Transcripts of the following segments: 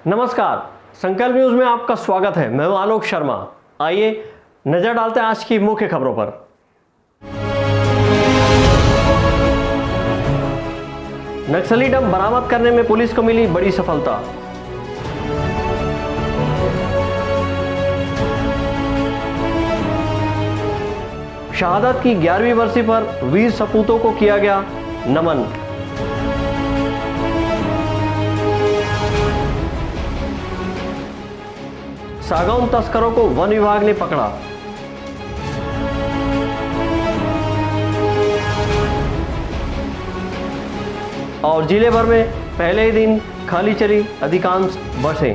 नमस्कार, संकल्प न्यूज में आपका स्वागत है। मैं हूं आलोक शर्मा। आइए नजर डालते हैं आज की मुख्य खबरों पर। नक्सली डंप बरामद करने में पुलिस को मिली बड़ी सफलता। शहादत की 11वीं बरसी पर वीर सपूतों को किया गया नमन। सागौन तस्करों को वन विभाग ने पकड़ा। और जिले भर में पहले ही दिन खाली चली अधिकांश बसें।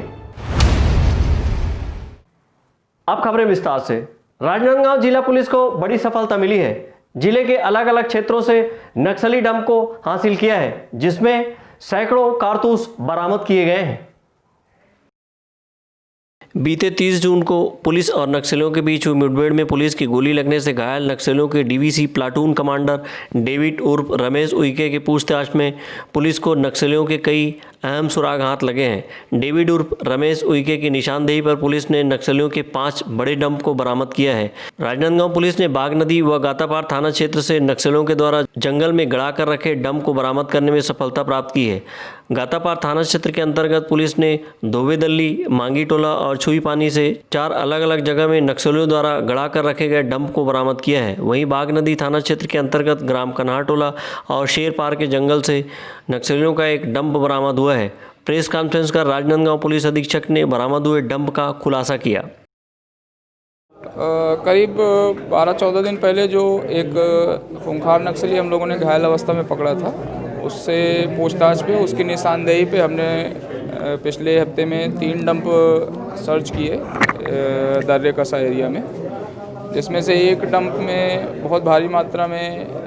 अब खबरें विस्तार से। राजनांदगांव जिला पुलिस को बड़ी सफलता मिली है। जिले के अलग अलग क्षेत्रों से नक्सली डंप को हासिल किया है, जिसमें सैकड़ों कारतूस बरामद किए गए हैं। बीते 30 जून को पुलिस और नक्सलियों के बीच हुई मुठभेड़ में पुलिस की गोली लगने से घायल नक्सलियों के डीवीसी प्लाटून कमांडर डेविड उर्फ रमेश उइके की पूछताछ में पुलिस को नक्सलियों के कई अहम सुराग हाथ लगे हैं। डेविड उर्फ रमेश उइके की निशानदेही पर पुलिस ने नक्सलियों के 5 बड़े डंप को बरामद किया है। राजनांदगांव पुलिस ने बाग नदी व गातापार थाना क्षेत्र से नक्सलियों के द्वारा जंगल में गड़ा कर रखे डंप को बरामद करने में सफलता प्राप्त की है। गातापार थाना क्षेत्र के अंतर्गत पुलिस ने धोबेदल्ली, मांगी टोला और छुई पानी से 4 अलग अलग जगह में नक्सलियों द्वारा गड़ा कर रखे गए डंप को बरामद किया है। वहीं बाग नदी थाना क्षेत्र के अंतर्गत ग्राम कन्हार टोला और शेर पार के जंगल से नक्सलियों का एक डंप बरामद हुआ है। प्रेस कॉन्फ्रेंस कर राजनांदगांव पुलिस अधीक्षक ने बरामद हुए डंप का खुलासा किया। करीब 12-14 दिन पहले जो एक खूंखार नक्सली हम लोगों ने घायल अवस्था में पकड़ा था, उससे पूछताछ पे उसकी निशानदेही पे हमने पिछले हफ्ते में 3 डंप सर्च किए दर्रे कसा एरिया में, जिसमें से एक डंप में बहुत भारी मात्रा में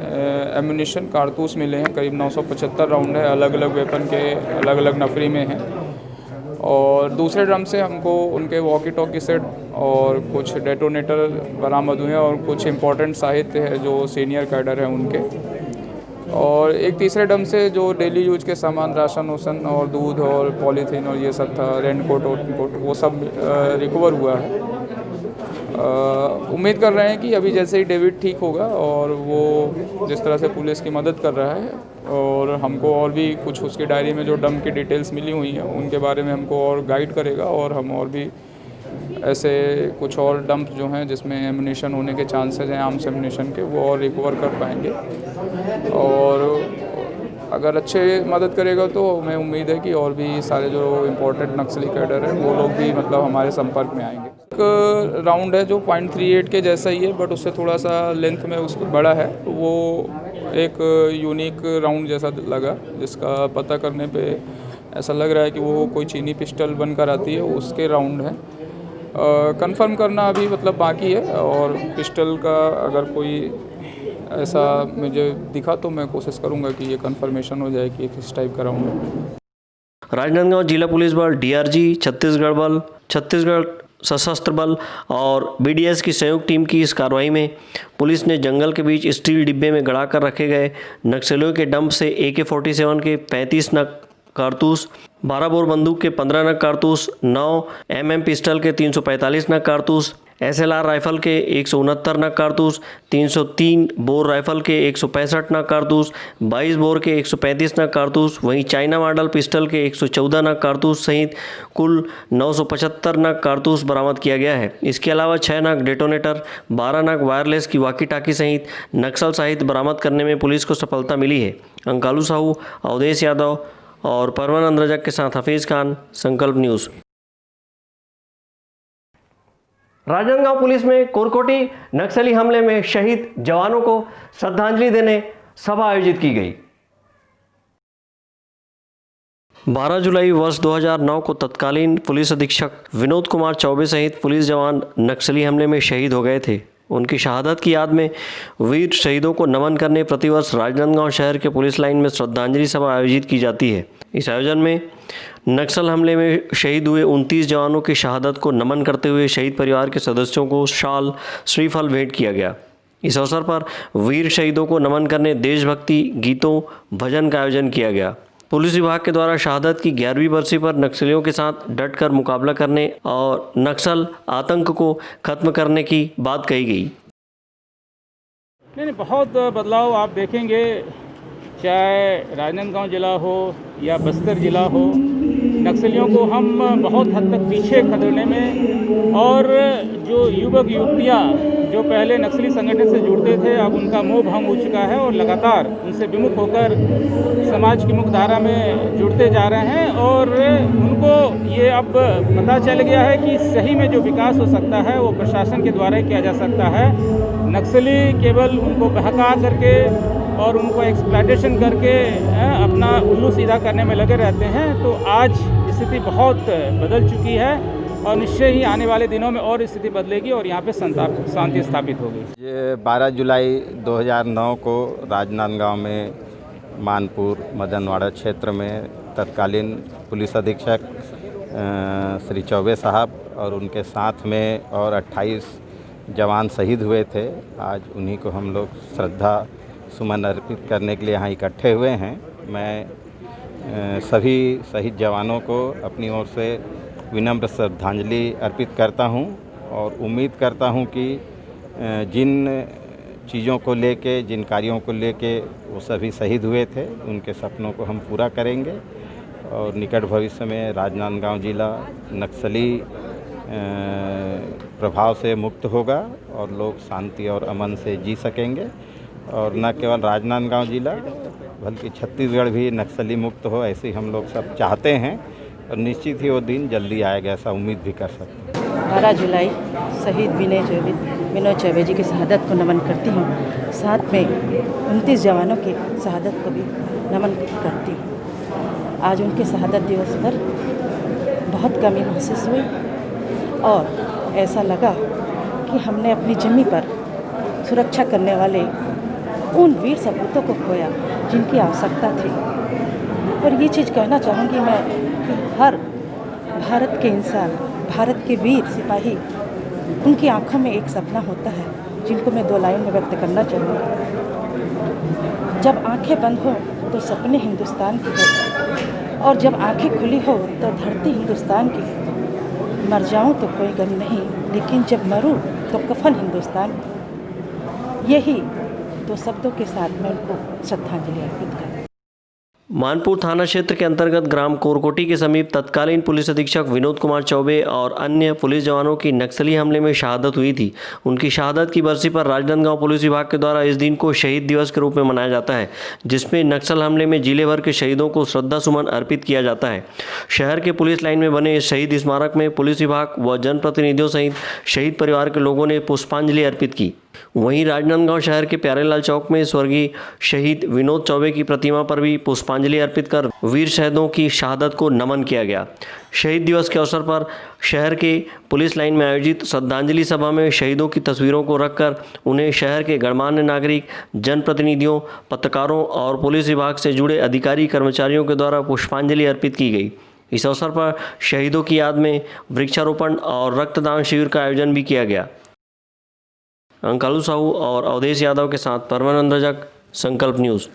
एम्यूनिशन कारतूस मिले हैं। करीब 975 राउंड है, अलग अलग वेपन के अलग अलग नफरी में हैं। और दूसरे डंप से हमको उनके वॉकी टॉकी सेट और कुछ डेटोनेटर बरामद हुए हैं और कुछ इम्पोर्टेंट साहित्य है जो सीनियर कैडर हैं उनके। और एक तीसरे डंप से जो डेली यूज के सामान, राशन वोशन और दूध और पॉलीथीन और ये सब था, रेनकोट और वो सब रिकवर हुआ है। उम्मीद कर रहे हैं कि अभी जैसे ही डेविड ठीक होगा और वो जिस तरह से पुलिस की मदद कर रहा है और हमको और भी कुछ उसकी डायरी में जो डंप की डिटेल्स मिली हुई हैं उनके बारे में हमको और गाइड करेगा और हम और भी ऐसे कुछ और डंप जो हैं जिसमें एम्यूनिशन होने के चांसेस हैं आर्म्स एम्यूनिशन के, वो और रिकवर कर पाएंगे। और अगर अच्छे मदद करेगा तो हमें उम्मीद है कि और भी सारे जो इम्पोर्टेंट नक्सली कैडर हैं वो लोग भी मतलब हमारे संपर्क में आएंगे। एक राउंड है जो .38 के जैसा ही है, बट उससे थोड़ा सा लेंथ में उसको बड़ा है। वो एक यूनिक राउंड जैसा लगा, जिसका पता करने पे ऐसा लग रहा है कि वो कोई चीनी पिस्टल बनकर आती है, उसके राउंड है। कंफर्म करना अभी मतलब बाकी है, और पिस्टल का अगर कोई ऐसा मुझे दिखा तो मैं कोशिश करूंगा कि ये कंफर्मेशन हो जाए कि किस टाइप का राउंड है। राजनांदगांव जिला पुलिस बल, डीआरजी, छत्तीसगढ़ बल, छत्तीसगढ़ सशस्त्र बल और बीडीएस की संयुक्त टीम की इस कार्रवाई में पुलिस ने जंगल के बीच स्टील डिब्बे में गड़ा कर रखे गए नक्सलियों के डंप से AK-47 के 35 नग कारतूस, 12 बोर बंदूक के 15 नग कारतूस, 9 MM पिस्टल के 345 नग कारतूस, SLR राइफल के 169 नग कारतूस, 303 बोर राइफल के 165 नग कारतूस, 22 बोर के 135 नग कारतूस, वहीं चाइना मॉडल पिस्टल के 114 नग कारतूस सहित कुल 975 नग कारतूस बरामद किया गया है। इसके अलावा 6 नग डेटोनेटर, 12 नग वायरलेस की वाकी टाकी सहित नक्सल साहित्य बरामद करने में पुलिस को सफलता मिली है। अंकालू साहू, अवधेश यादव और परवानंद रजक के साथ हफीज़ खान, संकल्प न्यूज़। राजनांदगांव पुलिस में कोरकोटी नक्सली हमले में शहीद जवानों को श्रद्धांजलि देने सभा आयोजित की गई। 12 जुलाई वर्ष 2009 को तत्कालीन पुलिस अधीक्षक विनोद कुमार चौबे सहित पुलिस जवान नक्सली हमले में शहीद हो गए थे। उनकी शहादत की याद में वीर शहीदों को नमन करने प्रतिवर्ष राजनांदगांव शहर के पुलिस लाइन में श्रद्धांजलि सभा आयोजित की जाती है। इस आयोजन में नक्सल हमले में शहीद हुए 29 जवानों की शहादत को नमन करते हुए शहीद परिवार के सदस्यों को शाल, श्रीफल भेंट किया गया। इस अवसर पर वीर शहीदों को नमन करने देशभक्ति गीतों, भजन का आयोजन किया गया। पुलिस विभाग के द्वारा शहादत की 11वीं बरसी पर नक्सलियों के साथ डटकर मुकाबला करने और नक्सल आतंक को खत्म करने की बात कही गई। नहीं, बहुत बदलाव आप देखेंगे, चाहे राजनांदगांव जिला हो या बस्तर जिला हो, नक्सलियों को हम बहुत हद तक पीछे खदेड़ने में, और जो युवक युवतियाँ जो पहले नक्सली संगठन से जुड़ते थे अब उनका मोह भंग हो चुका है और लगातार उनसे विमुख होकर समाज की मुख्य धारा में जुड़ते जा रहे हैं। और उनको ये अब पता चल गया है कि सही में जो विकास हो सकता है वो प्रशासन के द्वारा ही किया जा सकता है। नक्सली केवल उनको बहका करके और उनको एक्सप्लॉयटेशन करके अपना उल्लू सीधा करने में लगे रहते हैं। तो आज स्थिति बहुत बदल चुकी है और निश्चय ही आने वाले दिनों में और स्थिति बदलेगी और यहाँ पे शांति स्थापित होगी। ये 12 जुलाई 2009 को राजनांदगांव में मानपुर मदनवाड़ा क्षेत्र में तत्कालीन पुलिस अधीक्षक श्री चौबे साहब और उनके साथ में और 28 जवान शहीद हुए थे। आज उन्हीं को हम लोग श्रद्धा सुमन अर्पित करने के लिए यहाँ इकट्ठे हुए हैं। मैं सभी शहीद जवानों को अपनी ओर से विनम्र श्रद्धांजलि अर्पित करता हूं और उम्मीद करता हूं कि जिन चीज़ों को लेके, जिन कार्यों को लेके वो सभी शहीद हुए थे, उनके सपनों को हम पूरा करेंगे और निकट भविष्य में राजनांदगांव जिला नक्सली प्रभाव से मुक्त होगा और लोग शांति और अमन से जी सकेंगे। और न केवल राजनांदगांव जिला बल्कि छत्तीसगढ़ भी नक्सली मुक्त हो, ऐसे हम लोग सब चाहते हैं और निश्चित ही वो दिन जल्दी आएगा, ऐसा उम्मीद भी कर सकते हैं। 12 जुलाई शहीद विनोद चौबे जी की शहादत को नमन करती हूँ। साथ में 29 जवानों की शहादत को भी नमन करती हूँ। आज उनके शहादत दिवस पर बहुत कमी महसूस हुई और ऐसा लगा कि हमने अपनी ज़मीं पर सुरक्षा करने वाले उन वीर सपूतों को खोया जिनकी आवश्यकता थी। और ये चीज़ कहना चाहूँगी मैं कि हर भारत के इंसान, भारत के वीर सिपाही, उनकी आंखों में एक सपना होता है जिनको मैं 2 लाइन में व्यक्त करना चाहूँगी। जब आंखें बंद हो तो सपने हिंदुस्तान की हो और जब आंखें खुली हो तो धरती हिंदुस्तान की। मर जाऊँ तो कोई गम नहीं, लेकिन जब मरूँ तो कफन हिंदुस्तान की। यही 2 शब्दों के साथ मैं उनको श्रद्धांजलि अर्पित करती हूँ। मानपुर थाना क्षेत्र के अंतर्गत ग्राम कोरकोटी के समीप तत्कालीन पुलिस अधीक्षक विनोद कुमार चौबे और अन्य पुलिस जवानों की नक्सली हमले में शहादत हुई थी। उनकी शहादत की बरसी पर राजनांदगांव पुलिस विभाग के द्वारा इस दिन को शहीद दिवस के रूप में मनाया जाता है, जिसमें नक्सल हमले में जिले भर के शहीदों को श्रद्धा सुमन अर्पित किया जाता है। शहर के पुलिस लाइन में बने इस शहीद स्मारक में पुलिस विभाग व जनप्रतिनिधियों सहित शहीद परिवार के लोगों ने पुष्पांजलि अर्पित की। वहीं राजनांदगांव शहर के प्यारेलाल चौक में स्वर्गीय शहीद विनोद चौबे की प्रतिमा पर भी पुष्पांजलि अर्पित कर वीर शहीदों की शहादत को नमन किया गया। शहीद दिवस के अवसर पर शहर के पुलिस लाइन में आयोजित श्रद्धांजलि सभा में शहीदों की तस्वीरों को रखकर उन्हें शहर के गणमान्य नागरिक, जनप्रतिनिधियों, पत्रकारों और पुलिस विभाग से जुड़े अधिकारी कर्मचारियों के द्वारा पुष्पांजलि अर्पित की गई। इस अवसर पर शहीदों की याद में वृक्षारोपण और रक्तदान शिविर का आयोजन भी किया गया। अंकालू साहू और अवधेश यादव के साथ परमानंद रजक, संकल्प न्यूज़।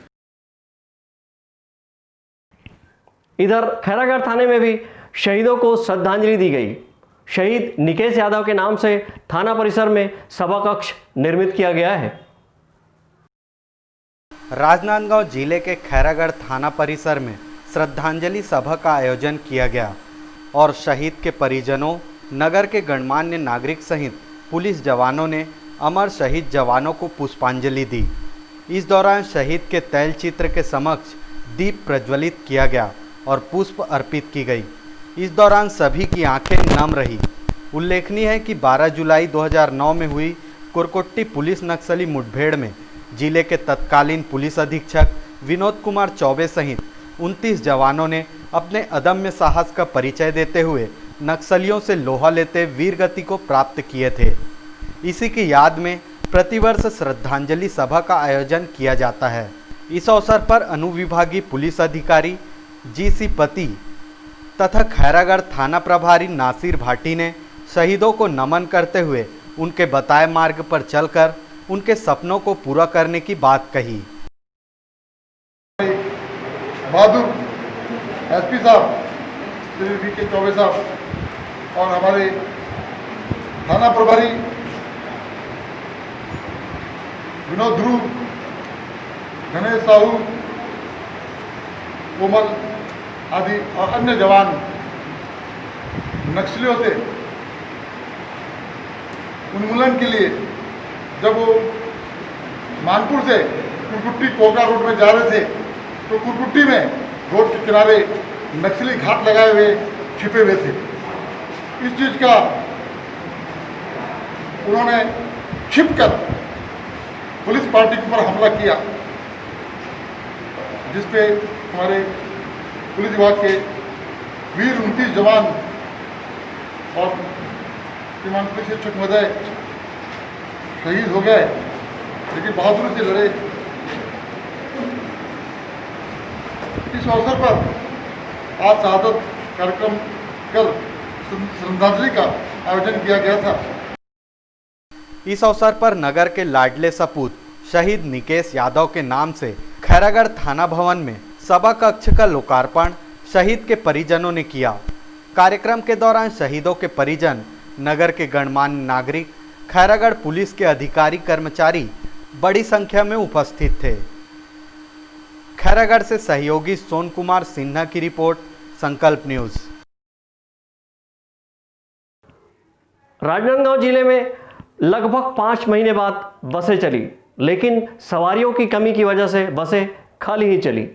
इधर खैरागढ़ थाने में भी शहीदों को श्रद्धांजलि दी गई। शहीद निकेश यादव के नाम से थाना परिसर में सभा कक्ष निर्मित किया गया है। राजनांदगांव जिले के खैरागढ़ थाना परिसर में श्रद्धांजलि सभा का आयोजन किया गया और शहीद के परिजनों, नगर के गणमान्य नागरिक सहित पुलिस जवानों ने अमर शहीद जवानों को पुष्पांजलि दी। इस दौरान शहीद के तैल चित्र के समक्ष दीप प्रज्वलित किया गया और पुष्प अर्पित की गई। इस दौरान सभी की आंखें नम रही। उल्लेखनीय है कि 12 जुलाई 2009 में हुई कोरकोट्टी पुलिस नक्सली मुठभेड़ में जिले के तत्कालीन पुलिस अधीक्षक विनोद कुमार चौबे सहित 29 जवानों ने अपने अदम्य साहस का परिचय देते हुए नक्सलियों से लोहा लेते वीरगति को प्राप्त किए थे। इसी की याद में प्रतिवर्ष श्रद्धांजलि सभा का आयोजन किया जाता है। इस अवसर पर अनुविभागीय पुलिस अधिकारी जी.सी. पति तथा खैरागढ़ थाना प्रभारी नासिर भाटी ने शहीदों को नमन करते हुए उनके बताए मार्ग पर चलकर उनके सपनों को पूरा करने की बात कही। बहादुर एसपी साहब श्री वी.के. चौबे साहब और हमारे थाना प्रभारी विनोद ध्रुव, गणेश साहू, कोमल आदि और अन्य जवान नक्सलियों से उन्मूलन के लिए जब वो मानपुर से कुरकुट्टी कोका रोड में जा रहे थे तो कुरकुट्टी में रोड के किनारे नक्सली घात लगाए हुए छिपे हुए थे। इस चीज़ का उन्होंने छिपकर पुलिस पार्टी के ऊपर हमला किया, जिसपे हमारे पुलिस विभाग के वीर 29 जवान और श्रीमान पुलिस अधीक्षक महोदय शहीद हो गए, लेकिन बहादुरी से लड़े। इस अवसर पर आज शहादत कार्यक्रम कर श्रद्धांजलि का आयोजन किया गया था। इस अवसर पर नगर के लाडले सपूत शहीद निकेश यादव के नाम से खैरागढ़ थाना भवन में सभा कक्ष का लोकार्पण शहीद के परिजनों ने किया। कार्यक्रम के दौरान शहीदों के परिजन, नगर के गणमान्य नागरिक, खैरागढ़ पुलिस के अधिकारी कर्मचारी बड़ी संख्या में उपस्थित थे। खैरागढ़ से सहयोगी सोन कुमार सिन्हा की रिपोर्ट, संकल्प न्यूज। राजनांदगांव जिले में लगभग 5 महीने बाद बसें चली, लेकिन सवारियों की कमी की वजह से बसें खाली ही चली।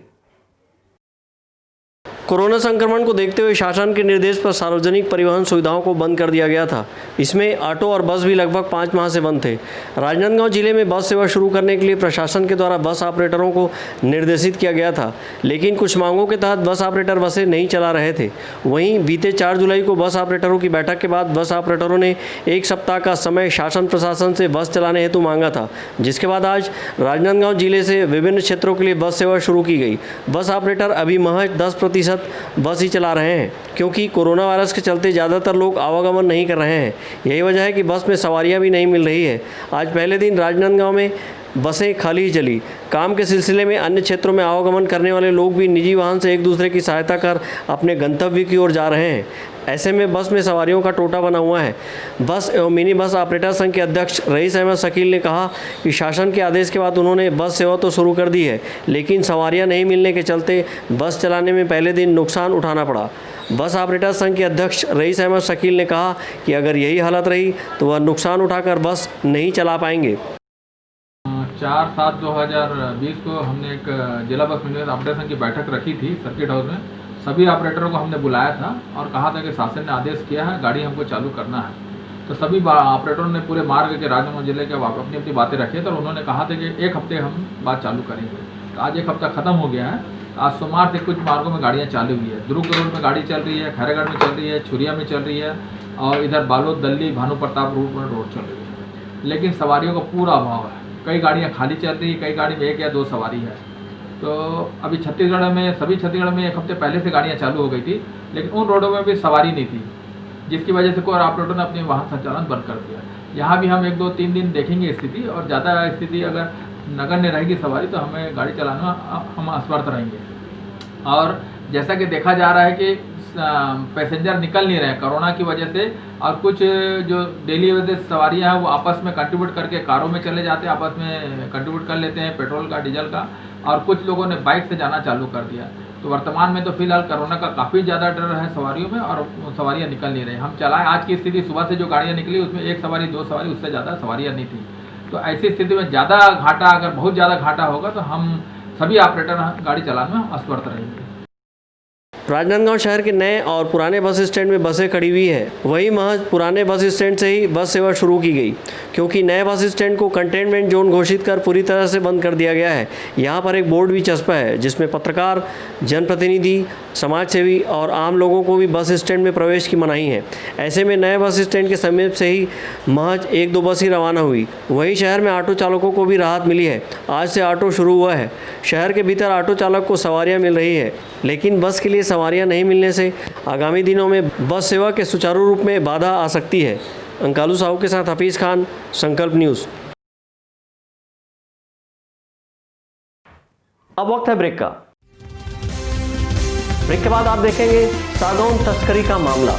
कोरोना संक्रमण को देखते हुए शासन के निर्देश पर सार्वजनिक परिवहन सुविधाओं को बंद कर दिया गया था। इसमें ऑटो और बस भी लगभग 5 माह से बंद थे। राजनांदगांव जिले में बस सेवा शुरू करने के लिए प्रशासन के द्वारा बस ऑपरेटरों को निर्देशित किया गया था, लेकिन कुछ मांगों के तहत बस ऑपरेटर बसें नहीं चला रहे थे। वहीं बीते 4 जुलाई को बस ऑपरेटरों की बैठक के बाद बस ऑपरेटरों ने 1 सप्ताह का समय शासन प्रशासन से बस चलाने हेतु मांगा था, जिसके बाद आज राजनांदगांव जिले से विभिन्न क्षेत्रों के लिए बस सेवा शुरू की गई। बस ऑपरेटर अभी महज 10% बस ही चला रहे हैं, क्योंकि कोरोना वायरस के चलते ज़्यादातर लोग आवागमन नहीं कर रहे हैं। यही वजह है कि बस में सवारियां भी नहीं मिल रही है। आज पहले दिन राजनांदगांव में बसें खाली ही चली। काम के सिलसिले में अन्य क्षेत्रों में आवागमन करने वाले लोग भी निजी वाहन से एक दूसरे की सहायता कर अपने गंतव्य की ओर जा रहे हैं। ऐसे में बस में सवारियों का टोटा बना हुआ है। बस एवं मिनी बस ऑपरेटर संघ के अध्यक्ष रईस अहमद शकील ने कहा कि शासन के आदेश के बाद उन्होंने बस सेवा तो शुरू कर दी है, लेकिन सवारियां नहीं मिलने के चलते बस चलाने में पहले दिन नुकसान उठाना पड़ा। बस ऑपरेटर संघ के अध्यक्ष रईस अहमद शकील ने कहा कि अगर यही हालत रही तो वह नुकसान उठाकर बस नहीं चला पाएंगे। 4/7/2020 को हमने एक जिला बस मैनेजर ऑपरेटर संघ की बैठक रखी थी सर्किट हाउस में। सभी ऑपरेटरों को हमने बुलाया था और कहा था कि शासन ने आदेश किया है, गाड़ी हमको चालू करना है। तो सभी ऑपरेटरों ने पूरे मार्ग के राजनांदगांव जिले के अपनी अपनी बातें रखी तो उन्होंने कहा था कि 1 हफ्ते हम बात चालू करेंगे। तो आज 1 हफ्ता खत्म हो गया है। आज सोमवार से कुछ मार्गों में गाड़ियाँ चालू हुई है। दुर्ग रोड में गाड़ी चल रही है, खैरागढ़ में चल रही है, छुरिया में चल रही है और इधर बालोद, दल्ली, भानु प्रताप रूट में रोड चल रही है। लेकिन सवारियों का पूरा अभाव है। कई गाड़ियाँ खाली चल रही है, कई गाड़ी में 1 या 2 सवारी है। तो अभी छत्तीसगढ़ में 1 हफ्ते पहले से गाड़ियाँ चालू हो गई थी, लेकिन उन रोडों में भी सवारी नहीं थी, जिसकी वजह से कोई ऑपरेटर ने अपने वाहन संचालन बंद कर दिया। यहाँ भी हम 1, 2, 3 दिन देखेंगे स्थिति, और ज़्यादा स्थिति अगर नगर में रहेगी सवारी तो हमें गाड़ी चलाना हम असमर्थ रहेंगे। और जैसा कि देखा जा रहा है कि पैसेंजर निकल नहीं रहे हैं कोरोना की वजह से, और कुछ जो डेली बेसिस सवारियां हैं वो आपस में कंट्रीब्यूट करके कारों में चले जाते हैं, आपस में कंट्रीब्यूट कर लेते हैं पेट्रोल का, डीजल का, और कुछ लोगों ने बाइक से जाना चालू कर दिया। तो वर्तमान में तो फिलहाल कोरोना का काफ़ी ज़्यादा डर है सवारियों में, और सवारियाँ निकल नहीं रही। हम चलाएं, आज की स्थिति सुबह से जो गाड़ियाँ निकली उसमें 1 सवारी 2 सवारी, उससे ज़्यादा सवारियाँ नहीं थी। तो ऐसी स्थिति में ज़्यादा घाटा, अगर बहुत ज़्यादा घाटा होगा तो हम सभी ऑपरेटर गाड़ी चलाने में असमर्थ रहेंगे। राजनांदगांव शहर के नए और पुराने बस स्टैंड में बसें खड़ी हुई है। वहीं महज पुराने बस स्टैंड से ही बस सेवा शुरू की गई, क्योंकि नए बस स्टैंड को कंटेनमेंट जोन घोषित कर पूरी तरह से बंद कर दिया गया है। यहाँ पर एक बोर्ड भी चस्पा है जिसमें पत्रकार, जनप्रतिनिधि, समाज सेवी और आम लोगों को भी बस स्टैंड में प्रवेश की मनाही है। ऐसे में नए बस स्टैंड के समीप से ही महज 1-2 बस ही रवाना हुई। वहीं शहर में ऑटो चालकों को भी राहत मिली है। आज से ऑटो शुरू हुआ है। शहर के भीतर ऑटो चालक को सवारियाँ मिल रही है, लेकिन बस के लिए सवारियां नहीं मिलने से आगामी दिनों में बस सेवा के सुचारू रूप में बाधा आ सकती है। अंकालू साहू के साथ हफीज़ खान, संकल्प न्यूज़। अब वक्त है ब्रेक का। ब्रेक के बाद आप देखेंगे सागौन तस्करी का मामला।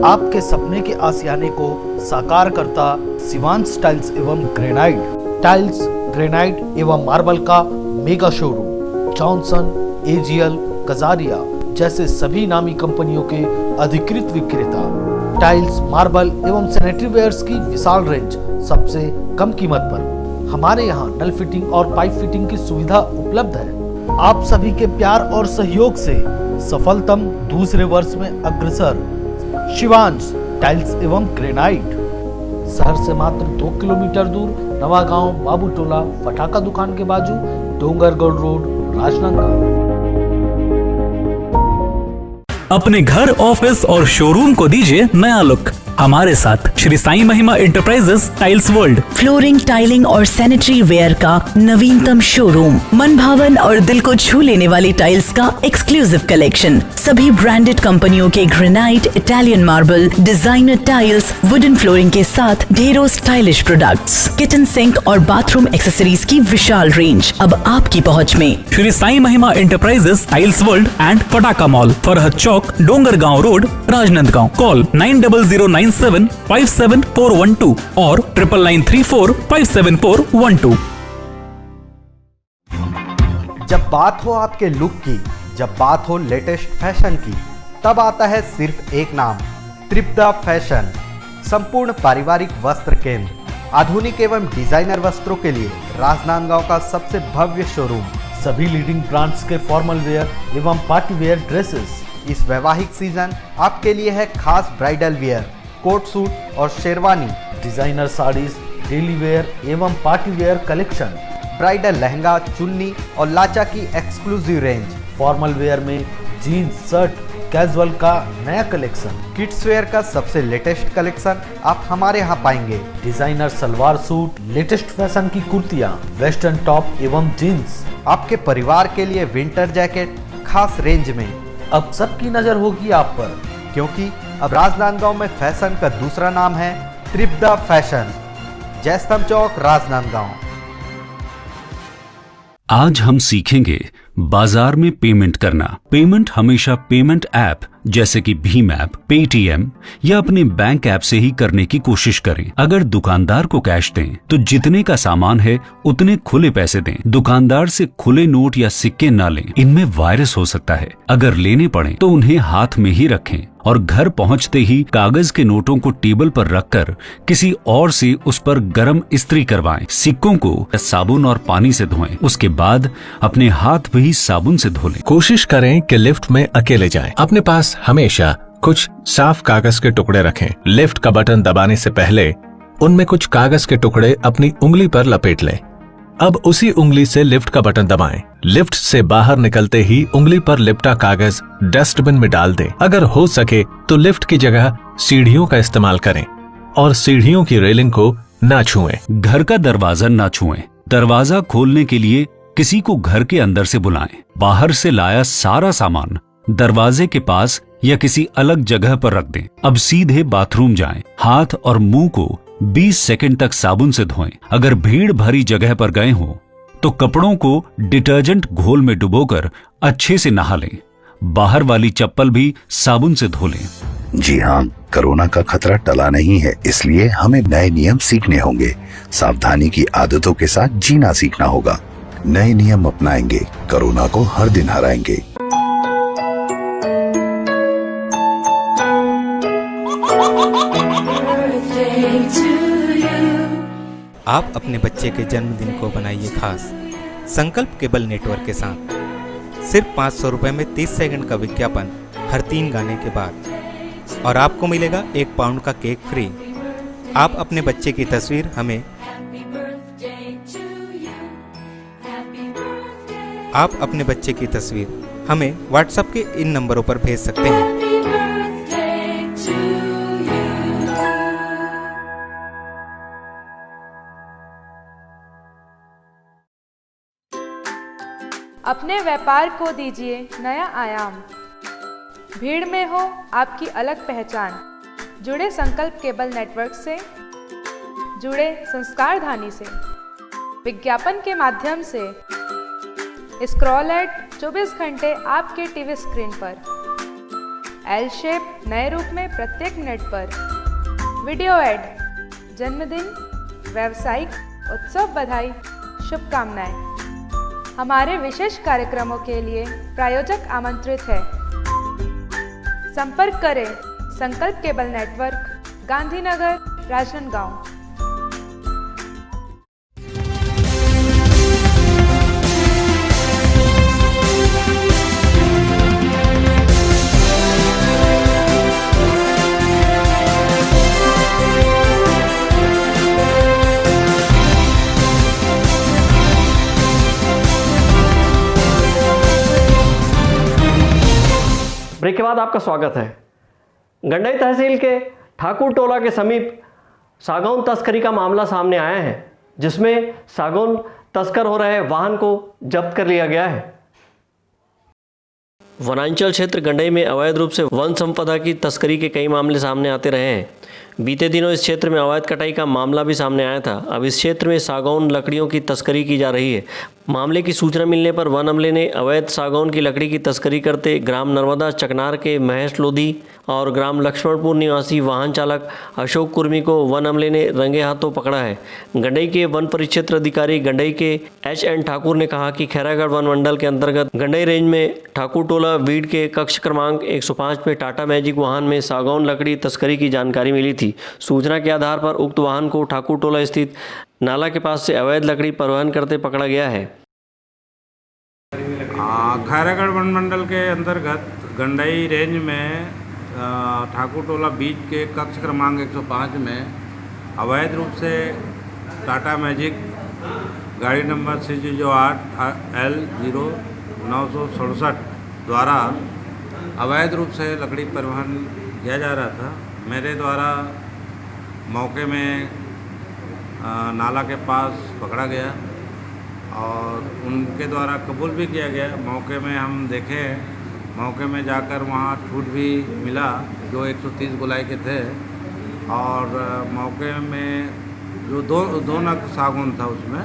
आपके सपने के आशियाने को साकार करता शिवांश टाइल्स एवं ग्रेनाइट। टाइल्स, ग्रेनाइट एवं मार्बल का mega showroom. Johnson, AGL, Kajaria जैसे सभी नामी कंपनियों के अधिकृत विक्रेता। टाइल्स, मार्बल एवं सैनिटरी वेयर्स की विशाल रेंज सबसे कम कीमत पर। हमारे यहाँ नल फिटिंग और पाइप फिटिंग की सुविधा उपलब्ध है। आप सभी के प्यार और सहयोग से सफलतम दूसरे वर्ष में अग्रसर शिवांश टाइल्स एवं ग्रेनाइट। शहर से मात्र 2 किलोमीटर दूर नवागांव बाबू टोला फटाका दुकान के बाजू डोंगरगढ़ रोड, राजनांदगांव। अपने घर, ऑफिस और शोरूम को दीजिए नया लुक हमारे साथ श्री साईं महिमा enterprises tiles world. Flooring, tiling और सैनिटरी वेयर का नवीनतम शोरूम। मन भावन और दिल को छू लेने वाली टाइल्स का एक्सक्लूसिव कलेक्शन। सभी ब्रांडेड कंपनियों के granite, Italian marble, designer tiles, wooden flooring के साथ ढेरों स्टाइलिश प्रोडक्ट्स, किचन सिंक और बाथरूम एक्सेसरीज की विशाल रेंज अब आपकी पहुंच में। श्री साईं महिमा एंटरप्राइजेस टाइल्स वर्ल्ड एंड फटाका मॉल, फरहद चौक, डोंगरगांव रोड, राजनांदगांव। कॉल 9009757412 और 9993457412। जब बात हो आपके लुक की, जब बात हो लेटेस्ट फैशन की, तब आता है सिर्फ एक नाम, त्रिपदा फैशन। संपूर्ण पारिवारिक वस्त्र केंद्र, आधुनिक एवं डिजाइनर वस्त्रों के लिए राजनांदगांव का सबसे भव्य शोरूम। सभी लीडिंग ब्रांड्स के फॉर्मल वेयर एवं पार्टी वेयर ड्रेसेस। इस वैवाहिक सीजन आपके लिए है खास ब्राइडल वेयर, कोट सूट और sherwani, designer saris, daily wear एवं party wear collection, bridal lehenga, चुन्नी और लाचा की एक्सक्लूसिव रेंज, फॉर्मल वेयर में जीन्स, शर्ट, कैजुअल का नया कलेक्शन, किड्स वेयर का सबसे लेटेस्ट कलेक्शन आप हमारे यहाँ पाएंगे। Designer salwar suit, latest fashion की कुर्तियाँ, वेस्टर्न टॉप एवं जीन्स, आपके परिवार के लिए विंटर जैकेट खास रेंज में। अब सबकी नजर होगी आप पर, क्योंकि अब राजनांदगांव में फैशन का दूसरा नाम है त्रिपदा फैशन। जयस्तंभ चौक, राजनांदगांव। आज हम सीखेंगे बाजार में पेमेंट करना। पेमेंट हमेशा पेमेंट ऐप जैसे कि भीम ऐप, पेटीएम या अपने बैंक ऐप से ही करने की कोशिश करें। अगर दुकानदार को कैश दें तो जितने का सामान है उतने खुले पैसे दें। दुकानदार से खुले नोट या सिक्के ना लें, इनमें वायरस हो सकता है। अगर लेने पड़े तो उन्हें हाथ में ही रखें और घर पहुंचते ही कागज के नोटों को टेबल पर रखकर किसी और से उस पर गर्म इस्त्री करवाएं। सिक्कों को साबुन और पानी से धोएं, उसके बाद अपने हाथ भी साबुन से धो लें। कोशिश करें कि लिफ्ट में अकेले जाएं। अपने पास हमेशा कुछ साफ कागज के टुकड़े रखें। लिफ्ट का बटन दबाने से पहले उनमें कुछ कागज के टुकड़े अपनी उंगली पर लपेट लें। अब उसी उंगली से लिफ्ट का बटन दबाएं। लिफ्ट से बाहर निकलते ही उंगली पर लिपटा कागज डस्टबिन में डाल दें। अगर हो सके तो लिफ्ट की जगह सीढ़ियों का इस्तेमाल करें और सीढ़ियों की रेलिंग को ना छुएं। घर का दरवाजा ना छुएं। दरवाजा खोलने के लिए किसी को घर के अंदर से बुलाएं। बाहर से लाया सारा सामान दरवाजे के पास या किसी अलग जगह पर रख दें। अब सीधे बाथरूम जाएं। हाथ और मुंह को 20 सेकंड तक साबुन से धोएं। अगर भीड़ भरी जगह पर गए हो तो कपड़ों को डिटर्जेंट घोल में डुबोकर अच्छे से नहा लें। बाहर वाली चप्पल भी साबुन से धो लें। जी हाँ, कोरोना का खतरा टला नहीं है, इसलिए हमें नए नियम सीखने होंगे। सावधानी की आदतों के साथ जीना सीखना होगा। नए नियम अपनाएंगे, कोरोना को हर दिन हराएंगे। आप अपने बच्चे के जन्मदिन को बनाइए खास संकल्प केबल नेटवर्क के साथ। सिर्फ 500 रुपये में 30 सेकंड का विज्ञापन हर 3 गाने के बाद, और आपको मिलेगा 1 पाउंड का केक फ्री। आप अपने बच्चे की तस्वीर हमें व्हाट्सएप के इन नंबरों पर भेज सकते हैं। अपने व्यापार को दीजिए नया आयाम। भीड़ में हो आपकी अलग पहचान। जुड़े संकल्प केबल नेटवर्क से, जुड़े संस्कार धानी से। विज्ञापन के माध्यम से स्क्रॉल एड 24 घंटे आपके टीवी स्क्रीन पर। एल शेप नए रूप में प्रत्येक मिनट पर। वीडियो एड, जन्मदिन, व्यावसायिक, उत्सव बधाई, शुभकामनाएं। हमारे विशेष कार्यक्रमों के लिए प्रायोजक आमंत्रित है। संपर्क करें Sankalp cable network, Gandhinagar, Rajnandgaon. Break के बाद आपका स्वागत है। गंडई तहसील के ठाकुर टोला के समीप सागौन तस्करी का मामला सामने आया है, जिसमें सागौन तस्कर हो रहे वाहन को जब्त कर लिया गया है। वनांचल क्षेत्र गंडई में अवैध रूप से वन संपदा की तस्करी के कई मामले सामने आते रहे हैं। बीते दिनों इस क्षेत्र में अवैध कटाई का मामला भी सामने आया था। अब इस क्षेत्र में सागौन लकड़ियों की तस्करी की जा रही है। मामले की सूचना मिलने पर वन अमले ने अवैध सागौन की लकड़ी की तस्करी करते ग्राम नर्मदा चकनार के महेश लोधी और ग्राम लक्ष्मणपुर निवासी वाहन चालक अशोक कुर्मी को वन अमले ने रंगे हाथों पकड़ा है। गंडई के वन परिक्षेत्र अधिकारी गंडई के HN ठाकुर ने कहा कि खैरागढ़ वन मंडल के अंतर्गत गंडई रेंज में ठाकुर टोला वीड के कक्ष क्रमांक 105 में टाटा मैजिक वाहन में सागौन लकड़ी तस्करी की जानकारी मिली थी। सूचना के आधार पर उक्त वाहन को ठाकुर टोला स्थित नाला के पास से अवैध लकड़ी परिवहन करते पकड़ा गया है। खैरागढ़ वन मंडल के अंतर्गत गंडई रेंज में ठाकुर टोला बीच के कक्ष क्रमांक 105 में अवैध रूप से टाटा मैजिक गाड़ी नंबर CG08L0967 द्वारा अवैध रूप से लकड़ी परिवहन किया जा रहा था। मेरे द्वारा मौके में नाला के पास पकड़ा गया और उनके द्वारा कबूल भी किया गया। मौके में हम देखें, मौके में जाकर वहाँ ठूठ भी मिला जो 130 गोलाई के थे और मौके में जो दो नग सागौन था उसमें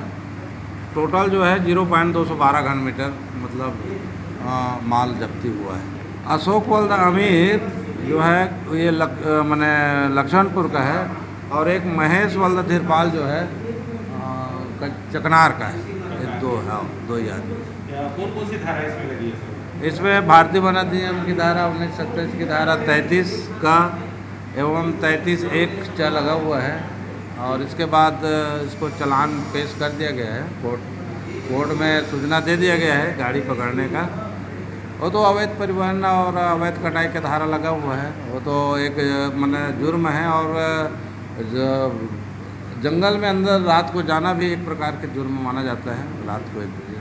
टोटल जो है 0.212 घन मीटर मतलब माल जब्ती हुआ है। अशोक वल्द अमीर जो है ये मैंने लक्ष्मणपुर का है और एक महेश वल्द धीरपाल जो है चकनार का है। दो ही आदमी। कौन सी धारा इसमें लगी है? इसमें भारतीय वन अधिनियम की धारा 1927 की धारा 33 का एवं 33(1) चा लगा हुआ है और इसके बाद इसको चालान पेश कर दिया गया है। कोर्ट में सूचना दे दिया गया है गाड़ी पकड़ने का। वो तो अवैध परिवहन और अवैध कटाई का धारा लगा हुआ है। वो तो एक माने जुर्म है और जंगल में अंदर रात को जाना भी एक प्रकार के जुर्म माना जाता है। रात को 1 बजे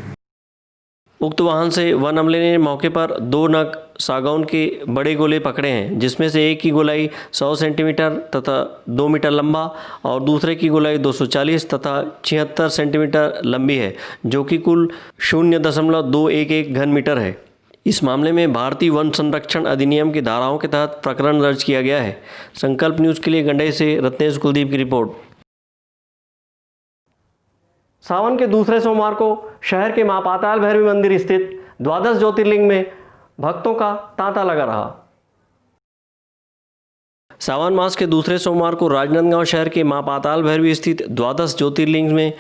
उक्त वाहन से वन अमले ने मौके पर 2 नग सागौन के बड़े गोले पकड़े हैं, जिसमें से एक की गोलाई 100 सेंटीमीटर तथा 2 मीटर लंबा और दूसरे की गोलाई 240 तथा 76 सेंटीमीटर लंबी है, जो कि कुल 0.211 घन मीटर है। इस मामले में भारतीय वन संरक्षण अधिनियम की धाराओं के तहत प्रकरण दर्ज किया गया है। संकल्प न्यूज़ के लिए गंडई से रत्नेश कुलदीप की रिपोर्ट। सावन के दूसरे सोमवार को शहर के मां पाताल भैरवी मंदिर स्थित द्वादश ज्योतिर्लिंग में भक्तों का तांता लगा रहा। सावन मास के दूसरे सोमवार को राजनांदगांव शहर के मां पाताल भैरवी स्थित द्वादश ज्योतिर्लिंग में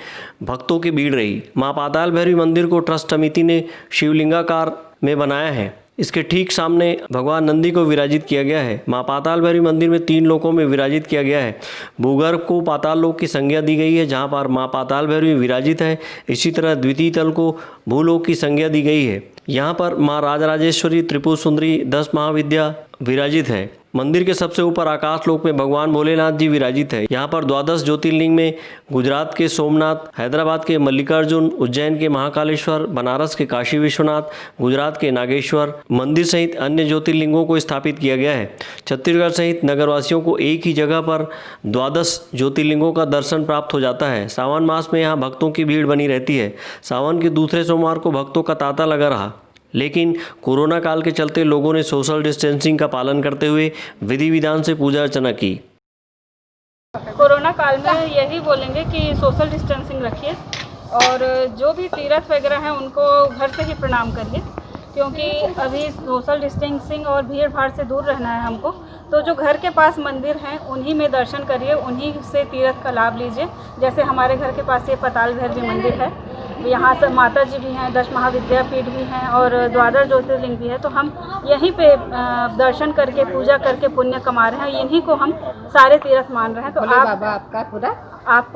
भक्तों की भीड़ रही। मां पाताल भैरवी मंदिर को ट्रस्ट समिति ने शिवलिंगाकार में बनाया है। इसके ठीक सामने भगवान नंदी को विराजित किया गया है। मां पाताल भैरवी मंदिर में 3 लोकों में विराजित किया गया है। भूगर्भ को पाताल लोक की संज्ञा दी गई है, जहां पर मां पाताल भैरवी विराजित है। इसी तरह द्वितीय तल को भूलोक की संज्ञा दी गई है। यहाँ पर मां राजराजेश्वरी त्रिपुर सुंदरी 10 महाविद्या विराजित है। मंदिर के सबसे ऊपर आकाश लोक में भगवान भोलेनाथ जी विराजित है। यहाँ पर 12 ज्योतिर्लिंग में गुजरात के सोमनाथ, हैदराबाद के मल्लिकार्जुन, उज्जैन के महाकालेश्वर, बनारस के काशी विश्वनाथ, गुजरात के नागेश्वर मंदिर सहित अन्य ज्योतिर्लिंगों को स्थापित किया गया है। छत्तीसगढ़ सहित नगरवासियों को एक ही जगह पर 12 ज्योतिर्लिंगों का दर्शन प्राप्त हो जाता है। सावन मास में यहाँ भक्तों की भीड़ बनी रहती है। सावन के दूसरे सोमवार को भक्तों का तांता लगा रहा, लेकिन कोरोना काल के चलते लोगों ने सोशल डिस्टेंसिंग का पालन करते हुए विधि विधान से पूजा अर्चना की। कोरोना काल में यही बोलेंगे कि सोशल डिस्टेंसिंग रखिए और जो भी तीर्थ वगैरह हैं उनको घर से ही प्रणाम करिए, क्योंकि अभी सोशल डिस्टेंसिंग और भीड़ भाड़ से दूर रहना है हमको। तो जो घर के पास मंदिर हैं उन्हीं में दर्शन करिए, उन्हीं से तीर्थ का लाभ लीजिए। जैसे हमारे घर के पास ये पताल भैरवी मंदिर है, यहाँ से माता जी भी हैं, 10 महाविद्यापीठ भी हैं और 12 ज्योतिर्लिंग भी है। तो हम यहीं पे दर्शन करके पूजा करके पुण्य कमा रहे हैं, इन्हीं को हम सारे तीर्थ मान रहे हैं। तो आप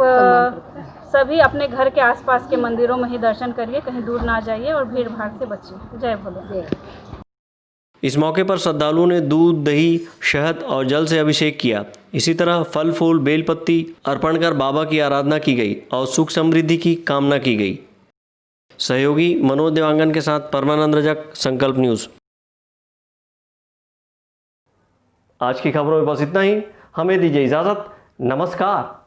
सभी अपने घर के आसपास के मंदिरों में ही दर्शन करिए, कहीं दूर ना जाइए और भीड़ भाड़ से बचिए। जय भोले। इस मौके पर श्रद्धालुओं ने दूध, दही, शहद और जल से अभिषेक किया। इसी तरह फल फूल बेलपत्ती अर्पण कर बाबा की आराधना की गई और सुख समृद्धि की कामना की गई। सहयोगी मनोज देवांगन के साथ परमानंद रजक, संकल्प न्यूज। आज की खबरों में बस इतना ही। हमें दीजिए इजाजत। नमस्कार।